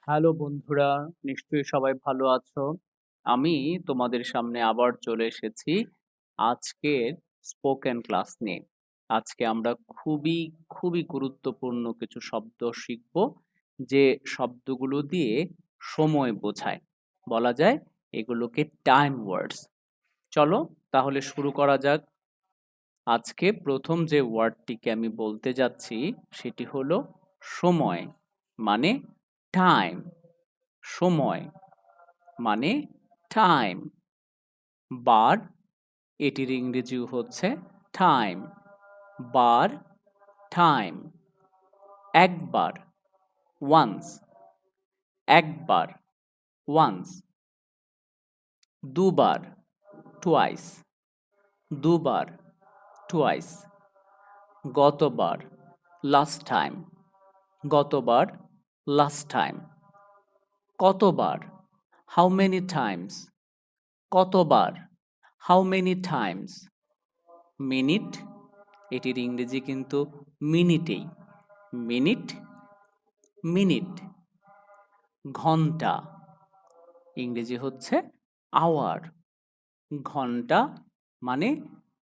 Hello বন্ধুরা, নিশ্চয়ই সবাই ভালো আছো। আমি তোমাদের সামনে আবার চলে এসেছি আজকের স্পোকেন ক্লাস নিয়ে। আজকে আমরা খুবই গুরুত্বপূর্ণ কিছু শব্দ শিখব, যে শব্দগুলো দিয়ে সময় বোঝায়। বলা যায় এগুলোকে টাইম ওয়ার্ডস। চলো তাহলে শুরু করা যাক। আজকে প্রথম যে ওয়ার্ডটিকে আমি বলতে যাচ্ছি সেটি হলো সময়, মানে টাইম। সময় মানে টাইম। বার, এটির ইংরেজি হচ্ছে টাইম। বার, টাইম। একবার, ওয়ান্স। একবার, ওয়ান্স। দুবার, টুয়াইস। দুবার, টুয়াইস। গতবার, লাস্ট টাইম। গতবার, লাস্ট টাইম। কতবার, হাউ মেনি টাইমস। কতবার, হাউ মেনি টাইমস। মিনিট, এটির ইংরেজি কিন্তু মিনিটেই। Minute, minute. ঘন্টা, ইংরেজি হচ্ছে আওয়ার। ঘন্টা মানে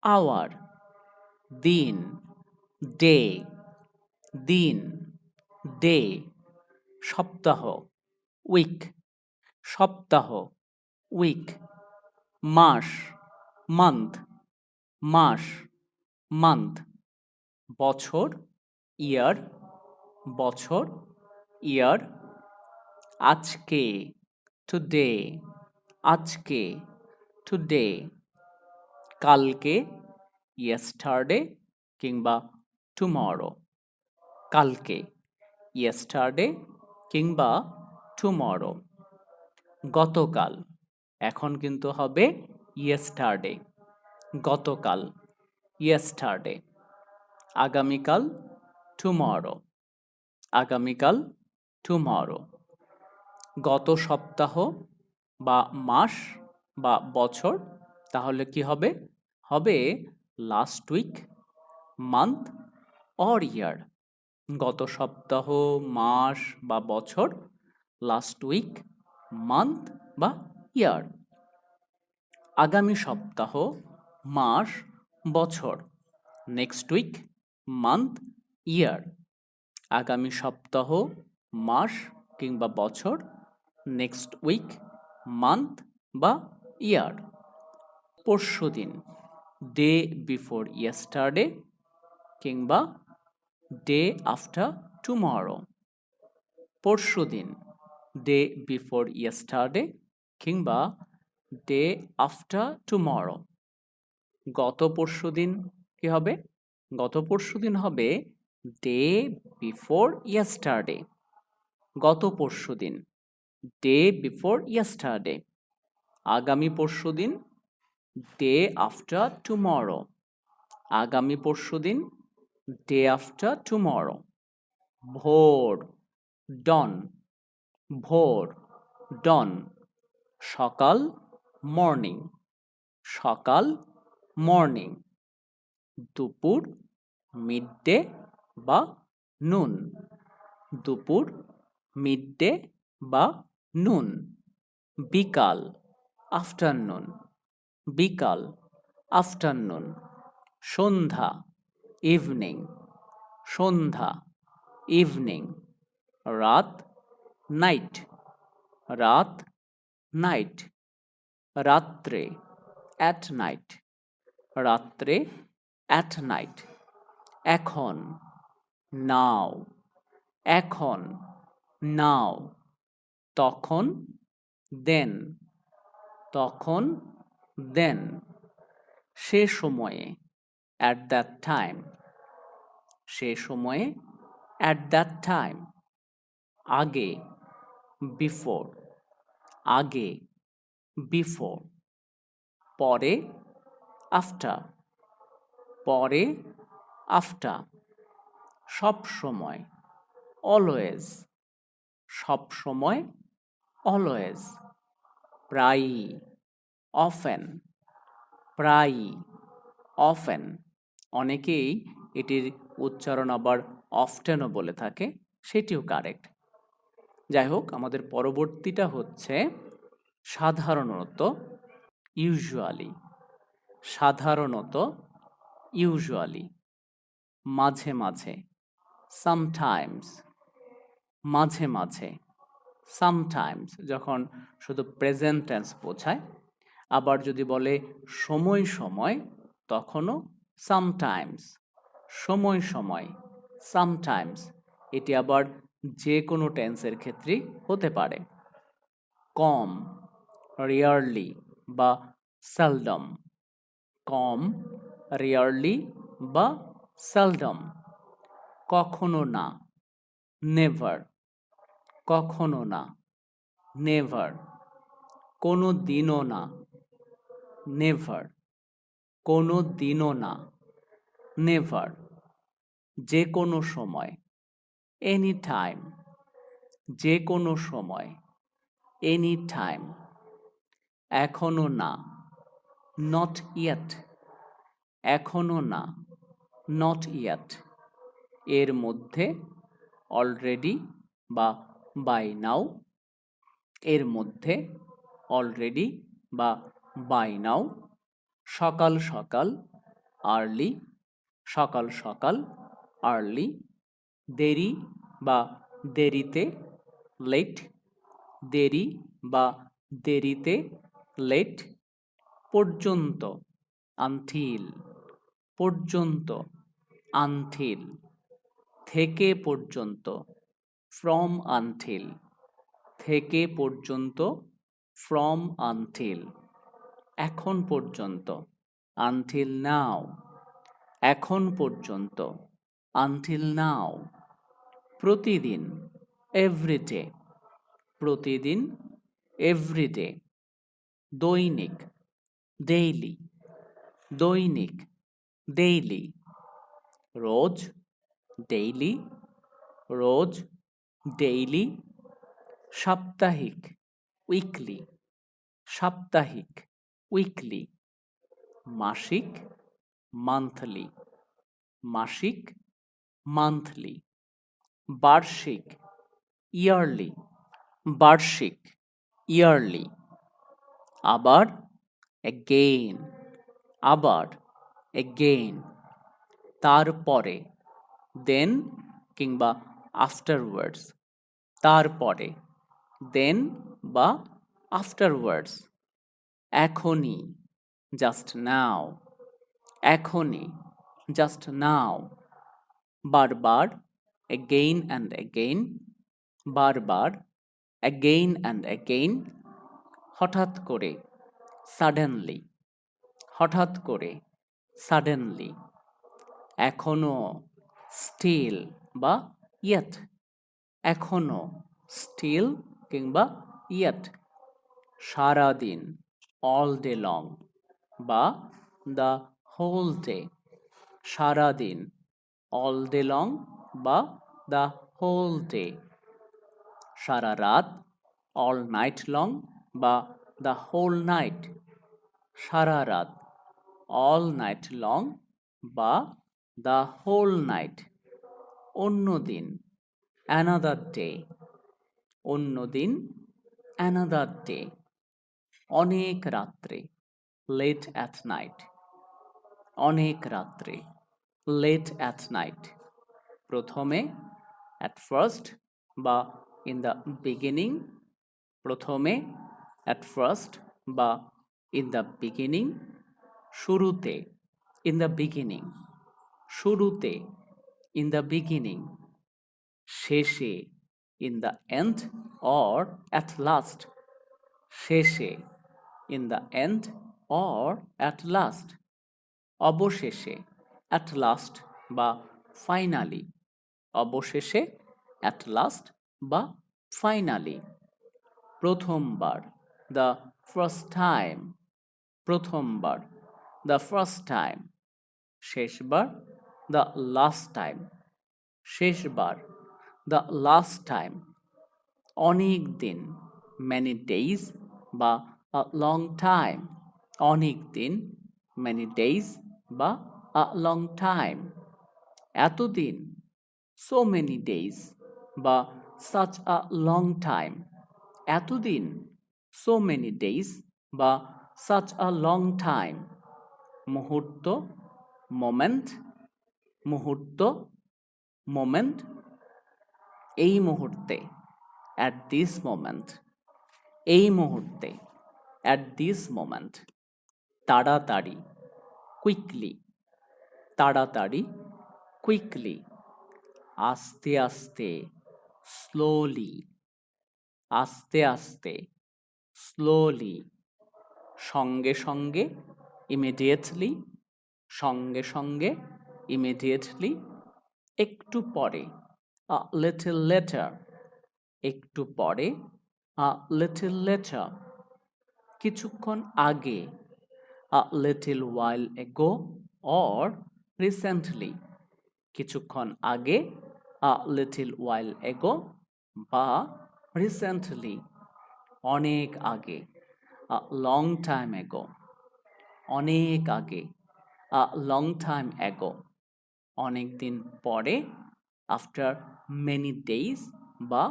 আওয়ার। দিন, ডে। দিন, ডে। সপ্তাহ, উইক। সপ্তাহ, উইক। মাস, মান্থ। মাস, মান্থ। বছর, ইয়ার। বছর, ইয়ার। আজকে, টুডে। আজকে, টুডে। কালকে, ইয়েস্টারডে কিংবা টুমরো। কালকে, ইয়েস্টারডে কিংবা টুমরো। গতকাল, এখন কিন্তু হবে ইয়েস্টারডে। গতকাল, ইয়েস্টারডে। আগামীকাল, টুমরো। আগামীকাল, টুমরো। গত সপ্তাহ বা মাস বা বছর, তাহলে কি হবে? হবে লাস্ট উইক, মান্থ অর ইয়ার। গত সপ্তাহ, মাস বা বছর, লাস্ট উইক, মান্থ বা ইয়ার। আগামী সপ্তাহ, মাস, বছর। নেক্সট উইক, মান্থ, ইয়ার। আগামী সপ্তাহ, মাস কিংবা বছর, নেক্সট উইক, মান্থ বা ইয়ার। পরশুদিন, ডে বিফোর ইয়েস্টারডে কিংবা ডে আফটার টুমরো। পরশুদিন, ডে বিফোর ইয়েস্টারডে কিংবা ডে আফটার টুমরো। গত পরশুদিন কি হবে? গত পরশুদিন হবে ডে বিফোর ইয়েস্টারডে। গত পরশুদিন, ডে বিফোর ইয়েস্টারডে। আগামী পরশুদিন, ডে আফটার টুমরো। আগামী পরশুদিন, ডে আফটার টুমরো। ভোর, ডন। ভোর, ডন। সকাল, মর্নিং। সকাল, মর্নিং। দুপুর, মিডডে বা নুন। দুপুর, মিডডে বা নুন। বিকাল, আফটারনুন। বিকাল, আফটারনুন। সন্ধ্যা, ইভিনিং। সন্ধ্যা, ইভিনিং। রাত, নাইট। রাত, নাইট। রাত্রে, অ্যাট নাইট। রাত্রে, অ্যাট নাইট। এখন, নাও। এখন, নাও। তখন, দেন। তখন, দেন। সে সময়ে, অ্যাট দ্যাট টাইম। সে সময়ে, অ্যাট দ্যাট টাইম। আগে, বিফোর। আগে, বিফোর। পরে, আফটার। পরে, আফটার। সব সময়, অলওয়েজ। সব সময়, অলওয়েজ। প্রায়ই, অফেন। প্রায়ই, অফেন। অনেকেই এটির উচ্চারণ আবার অফটেনও বলে থাকে, সেটিও কারেক্ট। যাই হোক, আমাদের পরবর্তীটা হচ্ছে সাধারণত, ইউজুয়ালি। সাধারণত, ইউজুয়ালি। মাঝে মাঝে, সামটাইমস। মাঝে মাঝে, সামটাইমস যখন শুধু প্রেজেন্ট টেন্স বোঝায়। আবার যদি বলে সময় সময়, তখনও সামটাইমস। সময় সময়, সামটাইমস। এটি আবার যে কোনো টেন্সের ক্ষেত্রেই হতে পারে। কম, রেয়ারলি বা সেলডম। কম, রেয়ারলি বা সেলডম। কখনো না, নেভার। কখনো না, নেভার। কোনো দিনও না, নেভার। কোনো দিনও না, নেভার। যে কোনো সময়, এনি টাইম। যে কোনো সময়, এনি টাইম। এখনো না, নট ইয়েট। এখনো না, নট ইয়েট। এর মধ্যে, অলরেডি বা বাই নাও। এর মধ্যে, অলরেডি বা বাই নাও। সকাল সকাল, আর্লি। সকাল সকাল, আর্লি। দেরি বা দেরিতে, লেট। দেরি বা দেরিতে, লেট। পর্যন্ত, আনথিল। পর্যন্ত, আনথিল। থেকে পর্যন্ত, ফ্রম আনথিল। থেকে পর্যন্ত, ফ্রম আনথিল। এখন পর্যন্ত, আনথিল নাও। এখন পর্যন্ত, আনথিল নাও। প্রতিদিন, এভরিডে। প্রতিদিন, এভরিডে। দৈনিক, ডেইলি। দৈনিক, ডেইলি। রোজ, ডেইলি। রোজ, ডেইলি। সাপ্তাহিক, উইকলি। সাপ্তাহিক, উইকলি। মাসিক, মান্থলি। মাসিক, মান্থলি। বার্ষিক, ইয়ারলি। বার্ষিক, ইয়ারলি। আবার, এগেইন। আবার, এগেইন। তারপরে, দেন কিংবা আফটারওয়ার্ডস। তারপরে, দেন বা আফটারওয়ার্ডস। এখনই, জাস্ট নাও। এখনই, জাস্ট নাও। বারবার, এগেইন অ্যান্ড এগেইন। বারবার, এগেইন অ্যান্ড এগেইন। হঠাৎ করে, সাডেনলি। হঠাৎ করে, সাডেনলি। এখনো, স্টিল বা ইয়েট। এখনো, স্টিল কিংবা ইয়েট। সারাদিন, অল ডে লং বা দ্য হোল ডে। সারাদিন, অল ডে লং বা দ্য হোল ডে। সারা রাত, অল নাইট লং বা দ্য হোল নাইট। সারা রাত, অল নাইট লং বা দ্য হোল নাইট। অন্যদিন, অ্যানাদার ডে। অন্যদিন, অ্যানাদার ডে। অনেক রাত্রে, লেট অ্যাট নাইট। অনেক রাত্রে, লেট অ্যাট নাইট। প্রথমে, অ্যাট ফার্স্ট বা ইন দ্য বিগিনিং। প্রথমে, অ্যাট ফার্স্ট বা ইন দ্য বিগিনিং। শুরুতে, ইন দ্য বিগিনিং। শুরুতে, ইন দ্য বিগিনিং। শেষে, in the end or at last. শেষে, in the end or at last. অবশেষে, at last বা ফাইনালি। অবশেষে, অ্যাট লাস্ট বা ফাইনালি। প্রথমবার, দ্য ফার্স্ট টাইম। প্রথমবার, দ্য ফার্স্ট টাইম। শেষবার, দ্য লাস্ট টাইম। শেষবার, দ্য লাস্ট টাইম। অনেক দিন, ম্যানি ডেইজ বা আ লং টাইম। অনেক দিন, ম্যানি ডেইজ বা আ লং টাইম। এতদিন, সো মেনি ডেইজ বা such a long time, এতদিন, so many days বা such a long time, মুহূর্ত, moment, মুহূর্ত, moment, এই মুহূর্তে, at this moment, এই মুহূর্তে, at this moment, তাড়াতাড়ি, quickly, তাড়াতাড়ি, quickly, আস্তে আস্তে, slowly, আস্তে আস্তে, slowly, সঙ্গে সঙ্গে, immediately, সঙ্গে সঙ্গে, immediately, একটু পরে, a little later, একটু পরে, a little later, কিছুক্ষণ আগে, a little while ago or recently, কিছুক্ষণ আগে, a little while ago বা recently, অনেক আগে, a long time ago, অনেক আগে, a long time ago, অনেক দিন পরে, after many days বা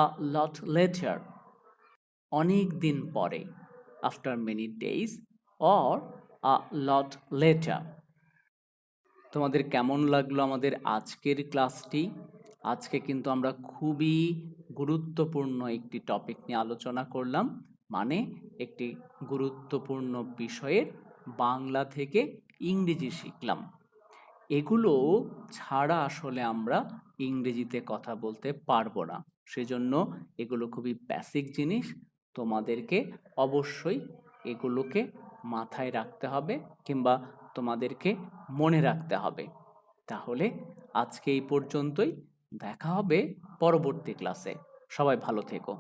a lot later, অনেক দিন পরে, after many days or a lot later. তোমাদের কেমন লাগলো আমাদের আজকের ক্লাসটি? আজকে কিন্তু আমরা খুবই গুরুত্বপূর্ণ একটি টপিক নিয়ে আলোচনা করলাম, মানে একটি গুরুত্বপূর্ণ বিষয়ের বাংলা থেকে ইংরেজি শিখলাম। এগুলো ছাড়া আসলে আমরা ইংরেজিতে কথা বলতে পারবো না, সেজন্য এগুলো খুবই বেসিক জিনিস। তোমাদেরকে অবশ্যই এগুলোকে মাথায় রাখতে হবে কিংবা তোমাদেরকে মনে রাখতে হবে। তাহলে আজকে এই পর্যন্তই, দেখা হবে পরবর্তী ক্লাসে। সবাই ভালো থেকো।